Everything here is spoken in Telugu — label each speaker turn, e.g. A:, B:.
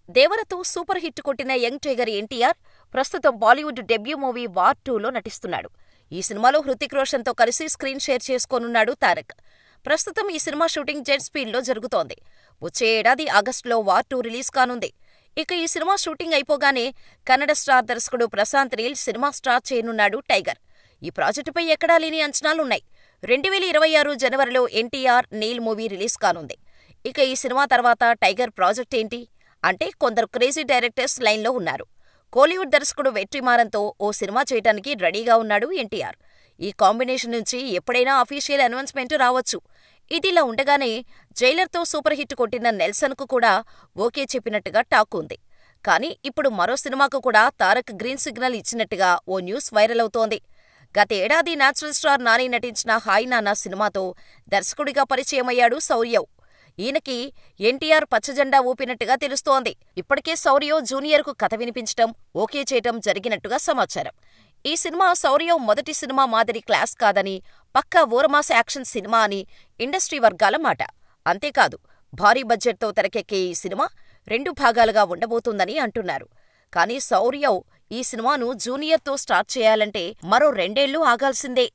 A: దేవరతో సూపర్ హిట్ కొట్టిన యంగ్ టైగర్ ఎన్టీఆర్ ప్రస్తుతం బాలీవుడ్ డెబ్యూ మూవీ వార్ 2లో నటిస్తున్నాడు. ఈ సినిమాలో హృతిక్ రోషన్తో కలిసి స్క్రీన్ షేర్ చేసుకోనున్నాడు తారక్. ప్రస్తుతం ఈ సినిమా షూటింగ్ జెట్ స్పీడ్లో జరుగుతోంది. వచ్చే ఏడాది ఆగస్టులో వార్ 2 రిలీజ్ కానుంది. ఇక ఈ సినిమా షూటింగ్ అయిపోగానే కన్నడ స్టార్ దర్శకుడు ప్రశాంత్ నీల్ సినిమా స్టార్ట్ చేయనున్నాడు టైగర్. ఈ ప్రాజెక్టుపై ఎక్కడా లేని అంచనాలున్నాయి. 2026 జనవరిలో ఎన్టీఆర్, నీల్ మూవీ రిలీజ్ కానుంది. ఇక ఈ సినిమా తర్వాత టైగర్ ప్రాజెక్ట్ ఏంటి అంటే కొందరు క్రేజీ డైరెక్టర్స్ లైన్లో ఉన్నారు. కోలీవుడ్ దర్శకుడు వెట్రిమారన్తో ఓ సినిమా చేయడానికి రెడీగా ఉన్నాడు ఎన్టీఆర్. ఈ కాంబినేషన్ నుంచి ఎప్పుడైనా అఫీషియల్ అనౌన్స్మెంట్ రావచ్చు. ఇదిలా ఉండగానే జైలర్తో సూపర్ హిట్ కొట్టిన నెల్సన్కు కూడా ఓకే చెప్పినట్టుగా టాక్ ఉంది. కానీ ఇప్పుడు మరో సినిమాకు కూడా తారక్ గ్రీన్ సిగ్నల్ ఇచ్చినట్టుగా ఓ న్యూస్ వైరల్ అవుతోంది. గత ఏడాది నేచురల్ స్టార్ నాని నటించిన హాయ్ నాన్న సినిమాతో దర్శకుడిగా పరిచయమయ్యాడు శౌర్య. ఈయనకి ఎన్టీఆర్ పచ్చజెండా ఊపినట్టుగా తెలుస్తోంది. ఇప్పటికే శౌర్య జూనియర్కు కథ వినిపించటం, ఓకే చేయటం జరిగినట్టుగా సమాచారం. ఈ సినిమా శౌర్య మొదటి సినిమా మాదిరి క్లాస్ కాదని, పక్కా ఊరమాస యాక్షన్ సినిమా అని ఇండస్ట్రీ వర్గాల మాట. అంతేకాదు, భారీ బడ్జెట్తో తెరకెక్కే ఈ సినిమా 2 భాగాలుగా ఉండబోతుందని అంటున్నారు. కానీ శౌర్య ఈ సినిమాను జూనియర్తో స్టార్ట్ చేయాలంటే మరో 2 ఏళ్లు ఆగాల్సిందే.